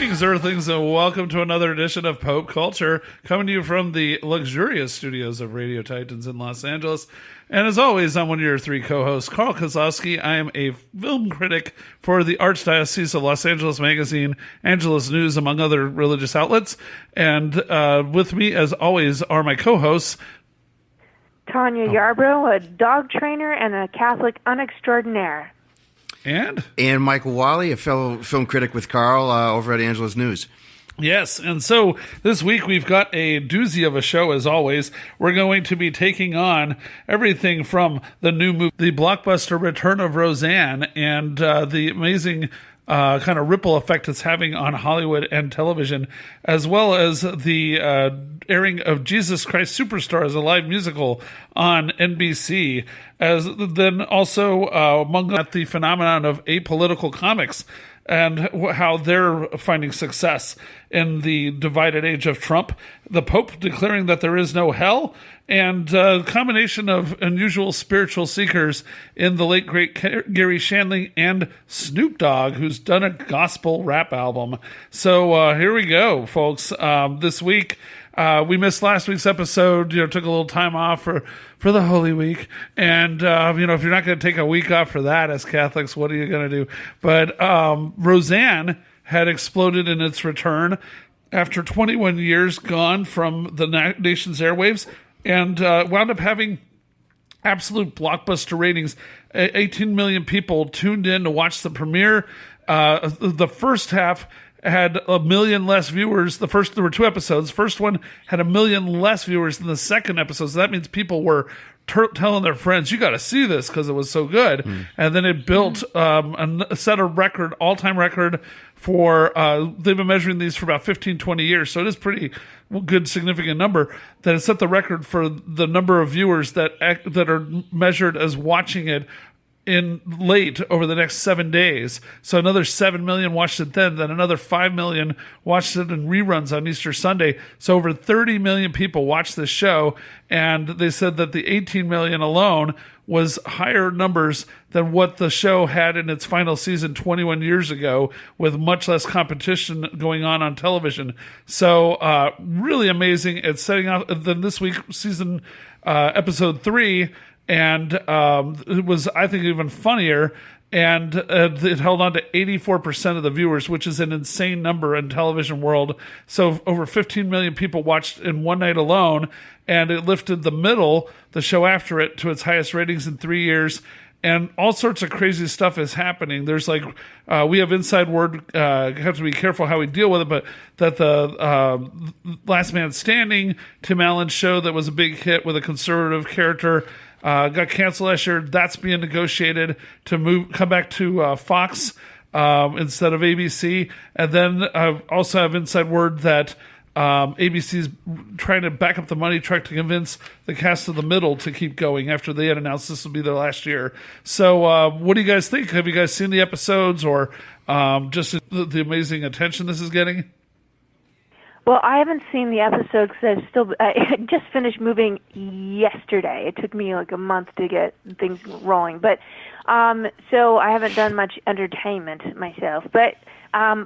Greetings, Earthlings, and welcome to another edition of Pope Culture, coming to you from the luxurious studios of Radio Titans in Los Angeles. And as always, I'm one of your three co-hosts, Carl Kozlowski. I am a film critic for the Archdiocese of Los Angeles magazine, Angeles News, among other religious outlets. And with me, as always, are my co-hosts, Tanya Yarbrough, a dog trainer and a Catholic unextraordinaire. And Michael Wally, a fellow film critic with Carl over at Angeles News. Yes, and so this week we've got a doozy of a show, as always. We're going to be taking on everything from the new movie, the blockbuster return of Roseanne, and the amazing kind of ripple effect it's having on Hollywood and television, as well as the airing of Jesus Christ Superstar as a live musical on NBC, as then also among that the phenomenon of apolitical comics and how they're finding success in the divided age of Trump, the Pope declaring that there is no hell, and a combination of unusual spiritual seekers in the late, great Gary Shandling and Snoop Dogg, who's done a gospel rap album. So here we go, folks. This week, we missed last week's episode, took a little time off for the Holy Week. And, if you're not going to take a week off for that as Catholics, what are you going to do? But Roseanne had exploded in its return after 21 years gone from the nation's airwaves, and wound up having absolute blockbuster ratings. 18 million people tuned in to watch the premiere. The first half had 1 million less viewers. There were two episodes. The first one had 1 million less viewers than the second episode. So that means people were telling their friends, you got to see this because it was so good. And then it built set a record, all-time record for, they've been measuring these for about 15, 20 years. So it is pretty good, significant number that it set the record for the number of viewers that are measured as watching it in late over the next 7 days. So another 7 million watched it then another 5 million watched it in reruns on Easter Sunday. So over 30 million people watched this show, and they said that the 18 million alone was higher numbers than what the show had in its final season 21 years ago, with much less competition going on television. So really amazing. It's setting out then this week, season episode 3, and it was, I think, even funnier. And it held on to 84% of the viewers, which is an insane number in television world. So over 15 million people watched in one night alone, and it lifted the show after it, to its highest ratings in 3 years. And all sorts of crazy stuff is happening. There's we have inside word, have to be careful how we deal with it, but that the Last Man Standing, Tim Allen's show that was a big hit with a conservative character, got canceled last year. That's being negotiated to come back to Fox instead of ABC. And then I also have inside word that ABC's trying to back up the money, trying to convince the cast of The Middle to keep going after they had announced this would be their last year. So what do you guys think? Have you guys seen the episodes, or just the amazing attention this is getting? Well, I haven't seen the episode because I just finished moving yesterday. It took me like a month to get things rolling. But so I haven't done much entertainment myself. But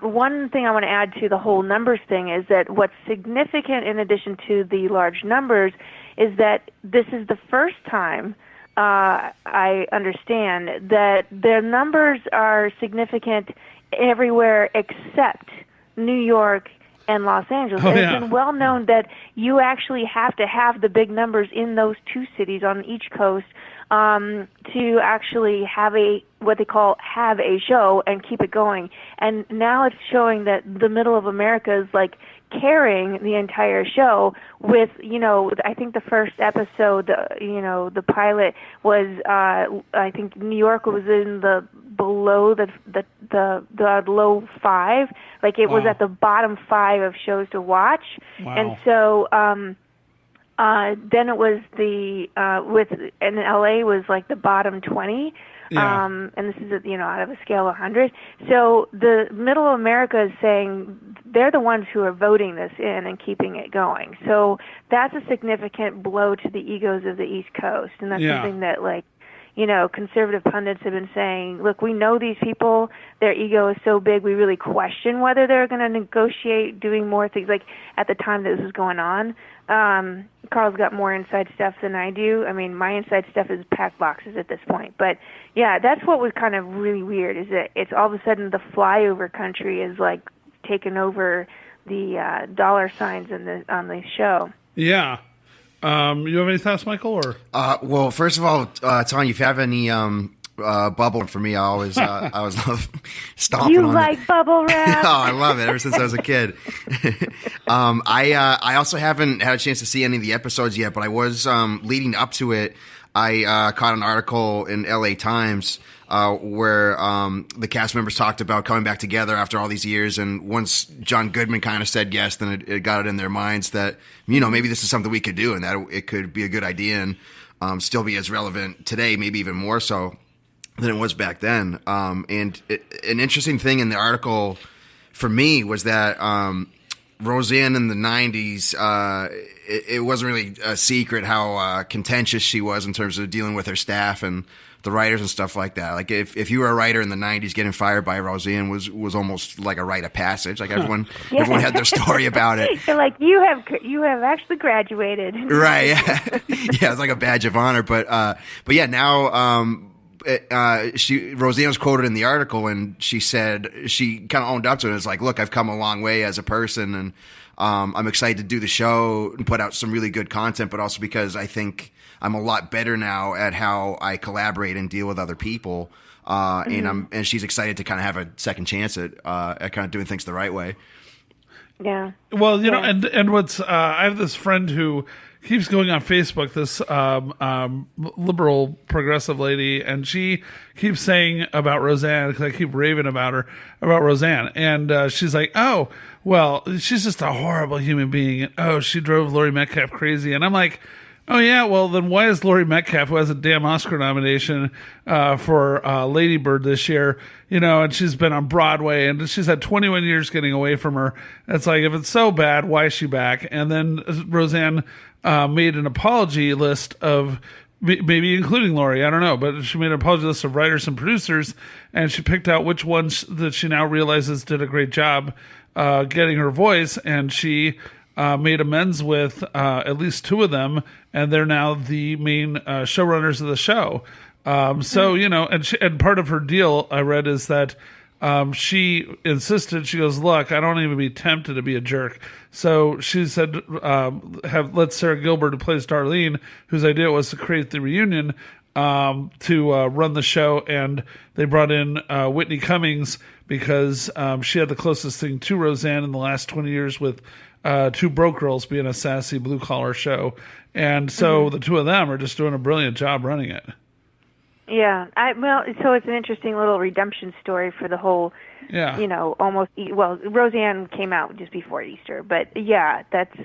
one thing I want to add to the whole numbers thing is that what's significant, in addition to the large numbers, is that this is the first time I understand that their numbers are significant everywhere except New York and Los Angeles. It's been well known that you actually have to have the big numbers in those two cities on each coast to actually have what they call have a show and keep it going. And now it's showing that the middle of America is like carrying the entire show with, I think the first episode, the pilot was, I think New York was in the below the low 5, like it was at the bottom 5 of shows to watch. Wow. And so then it was and LA was like the bottom 20. Yeah. And this is, out of a scale of 100. So the middle of America is saying they're the ones who are voting this in and keeping it going. So that's a significant blow to the egos of the East Coast. And that's something that, conservative pundits have been saying, look, we know these people, their ego is so big, we really question whether they're going to negotiate doing more things. Like at the time that this was going on, Carl's got more inside stuff than I do. I mean, my inside stuff is packed boxes at this point. But yeah, that's what was kind of really weird, is that it's all of a sudden the flyover country is like taking over the dollar signs on the show. Yeah. You have any thoughts, Michael? Or well, first of all, Tanya, if you have any bubble for me, I always love stomping on like it. bubble wrap? Oh, I love it ever since I was a kid. I also haven't had a chance to see any of the episodes yet, but I was leading up to it. I caught an article in LA Times where the cast members talked about coming back together after all these years, and once John Goodman kind of said yes, then it got it in their minds that maybe this is something we could do, and that it could be a good idea and still be as relevant today, maybe even more so than it was back then. And an interesting thing in the article for me was that Roseanne in the 90s, it wasn't really a secret how contentious she was in terms of dealing with her staff and the writers and stuff like that. Like if you were a writer in the 90s, getting fired by Roseanne was almost like a rite of passage. Like everyone had their story about it. You're like, you have actually graduated. Right. Yeah, it's like a badge of honor. But yeah, now Roseanne was quoted in the article, and she said she kind of owned up to it. It's like, look, I've come a long way as a person, and I'm excited to do the show and put out some really good content, but also because I think I'm a lot better now at how I collaborate and deal with other people. And she's excited to kind of have a second chance at kind of doing things the right way. Yeah. Well, and what's I have this friend who keeps going on Facebook, this liberal progressive lady, and she keeps saying about Roseanne, because I keep raving about Roseanne, and she's like, oh, well, she's just a horrible human being, and oh, she drove Laurie Metcalf crazy, and I'm like, oh yeah, well then why is Laurie Metcalf, who has a damn Oscar nomination for Lady Bird this year, and she's been on Broadway and she's had 21 years getting away from her. It's like, if it's so bad, why is she back? And then Roseanne made an apology list of maybe including Laurie, I don't know, but she made an apology list of writers and producers, and she picked out which ones that she now realizes did a great job getting her voice, and she made amends with at least two of them, and they're now the main showrunners of the show. So, and part of her deal, I read, is that she insisted, she goes, look, I don't even be tempted to be a jerk. So she said, let Sarah Gilbert, who plays Darlene, whose idea was to create the reunion, to run the show, and they brought in Whitney Cummings because she had the closest thing to Roseanne in the last 20 years with Two Broke Girls being a sassy blue-collar show. And so the two of them are just doing a brilliant job running it. Yeah. So it's an interesting little redemption story for the whole, Roseanne came out just before Easter. But, yeah, that's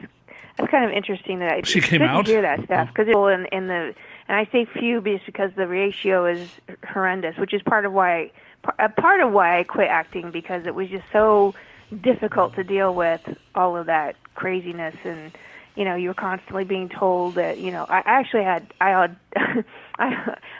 kind of interesting that she came out? To hear that stuff. Because and I say few just because the ratio is horrendous, which is part of why I quit acting, because it was just so difficult to deal with all of that craziness, and you were constantly being told that I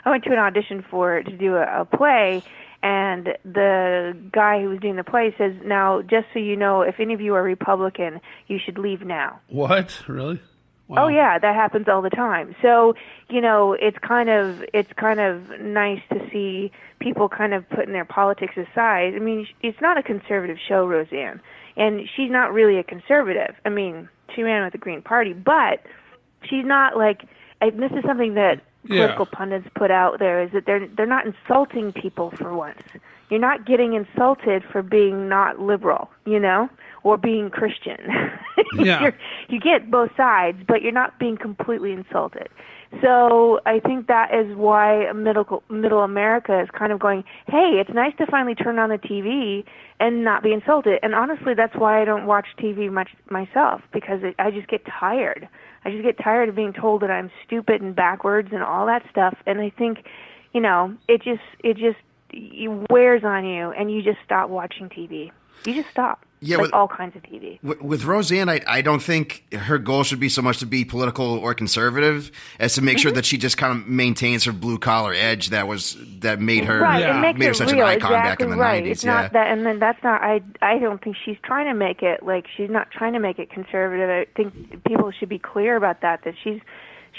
went to an audition to do a play, and the guy who was doing the play says, now just so you know, if any of you are Republican, you should leave now. What? Really? Wow. Oh yeah, that happens all the time. So, it's kind of nice to see people kind of putting their politics aside. I mean, it's not a conservative show, Roseanne, and she's not really a conservative. I mean, she ran with the Green Party, but she's not and this is something that political pundits put out there, is that they're not insulting people for once. You're not getting insulted for being not liberal, or being Christian. Yeah. You get both sides, but you're not being completely insulted. So I think that is why middle America is kind of going, hey, it's nice to finally turn on the TV and not be insulted. And honestly, that's why I don't watch TV much myself, because I just get tired. I just get tired of being told that I'm stupid and backwards and all that stuff. And I think, it wears on you, and you just stop watching TV. You just stop. Yeah, like all kinds of TV. With Roseanne, I don't think her goal should be so much to be political or conservative as to make sure that she just kind of maintains her blue collar edge that made her It makes made her it such real. an icon back Exactly in the right. 90s. It's not that, and then that's not. I don't think she's trying to make it like she's not trying to make it conservative. I think people should be clear about that. That she's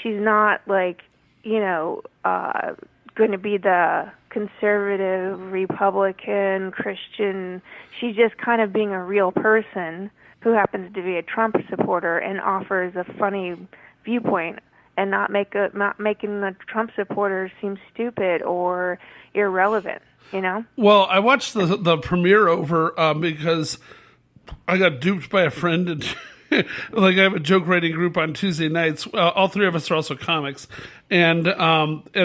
not like going to be the conservative Republican Christian. She's just kind of being a real person who happens to be a Trump supporter and offers a funny viewpoint and not making the Trump supporters seem stupid or irrelevant. Well, I watched the premiere over because I got duped by a friend and. Like I have a joke writing group on Tuesday nights. All three of us are also comics, and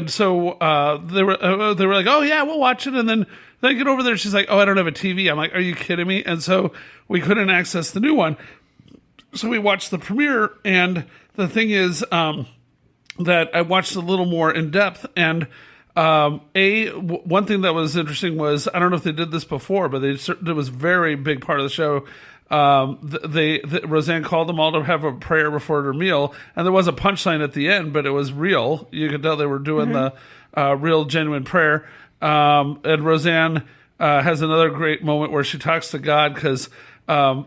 so they were like, "Oh yeah, we'll watch it." And then I get over there, she's like, "Oh, I don't have a TV." I'm like, "Are you kidding me?" And so we couldn't access the new one, so we watched the premiere. And the thing is that I watched a little more in depth. And one thing that was interesting was, I don't know if they did this before, but it was a very big part of the show. Roseanne called them all to have a prayer before their meal, and there was a punchline at the end, but it was real. You could tell they were doing the real, genuine prayer. And Roseanne has another great moment where she talks to God because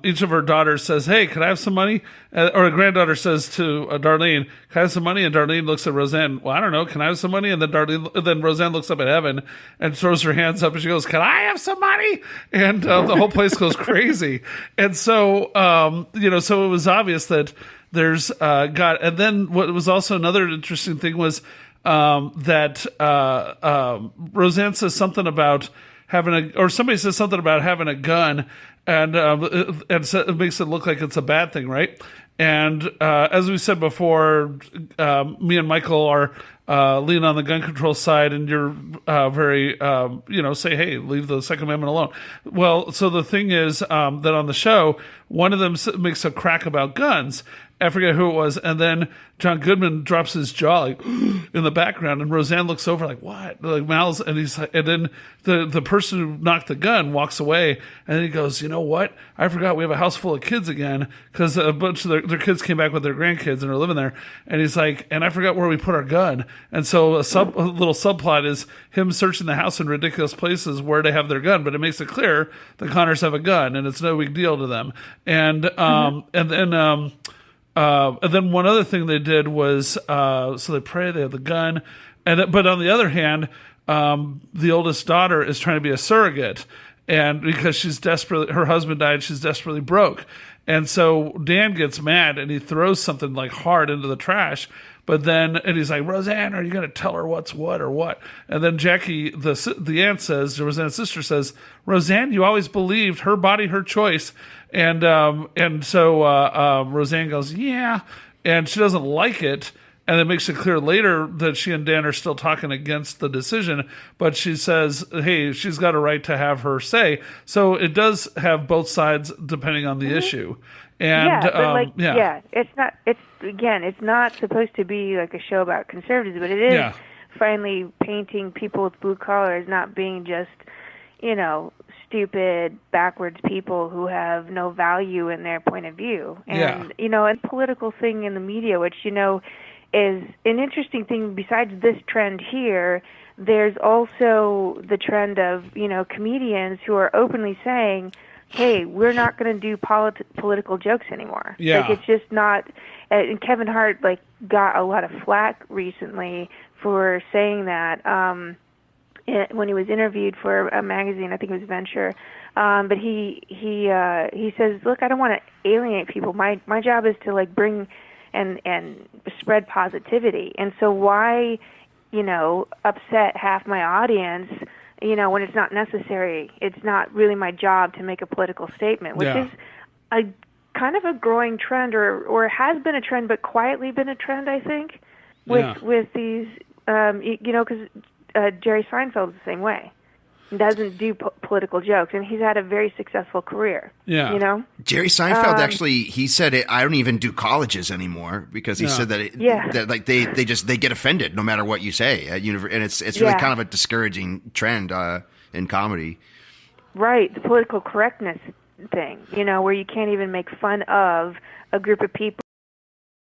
each of her daughters says, "Hey, can I have some money?" Or a granddaughter says to Darlene, "Can I have some money?" And Darlene looks at Roseanne, "Well, I don't know. Can I have some money?" And then Roseanne looks up at heaven and throws her hands up and she goes, "Can I have some money?" And the whole place goes crazy. And so, so it was obvious that there's God. And then what was also another interesting thing was that Roseanne says something about somebody says something about having a gun, and so it makes it look like it's a bad thing, right? And as we said before, me and Michael are lean on the gun control side, and you're very, say, hey, leave the Second Amendment alone. Well, so the thing is that on the show, one of them makes a crack about guns. I forget who it was, and then John Goodman drops his jaw like in the background, and Roseanne looks over like, "What?" Like mouths, and he's like, and then the person who knocked the gun walks away, and then he goes, "You know what? I forgot we have a house full of kids again because a bunch of their kids came back with their grandkids and are living there." And he's like, "And I forgot where we put our gun." And so a little subplot is him searching the house in ridiculous places where they have their gun, but it makes it clear the Connors have a gun, and it's no big deal to them. And and then one other thing they did was, so they pray, they have the gun, but on the other hand, the oldest daughter is trying to be a surrogate, and because her husband died, she's desperately broke, and so Dan gets mad and he throws something like hard into the trash. But then, and he's like, "Roseanne, are you going to tell her what's what or what?" And then Jackie, the aunt says, Roseanne's sister says, "Roseanne, you always believed her body, her choice." And so Roseanne goes, "Yeah," and she doesn't like it. And it makes it clear later that she and Dan are still talking against the decision, but she says, hey, she's got a right to have her say. So it does have both sides depending on the issue. And it's not supposed to be like a show about conservatives, but it is finally painting people with blue collar as not being just, stupid, backwards people who have no value in their point of view. And, a political thing in the media, which, is an interesting thing besides this trend here. There's also the trend of, comedians who are openly saying, hey, we're not going to do political jokes anymore. Yeah. Like, it's just not, and Kevin Hart, got a lot of flack recently for saying that, when he was interviewed for a magazine, I think it was Venture, but he says, look, I don't want to alienate people. My job is to bring and spread positivity. And so why, upset half my audience, when it's not necessary? It's not really my job to make a political statement, which is a kind of a growing trend, or has been a trend, but quietly been a trend, I think, with these, because Jerry Seinfeld's the same way. He doesn't do political jokes, and he's had a very successful career. Yeah, Jerry Seinfeld actually, he said it. I don't even do colleges anymore because he said that they get offended no matter what you say at and it's really kind of a discouraging trend in comedy. Right, the political correctness thing, you know, where you can't even make fun of a group of people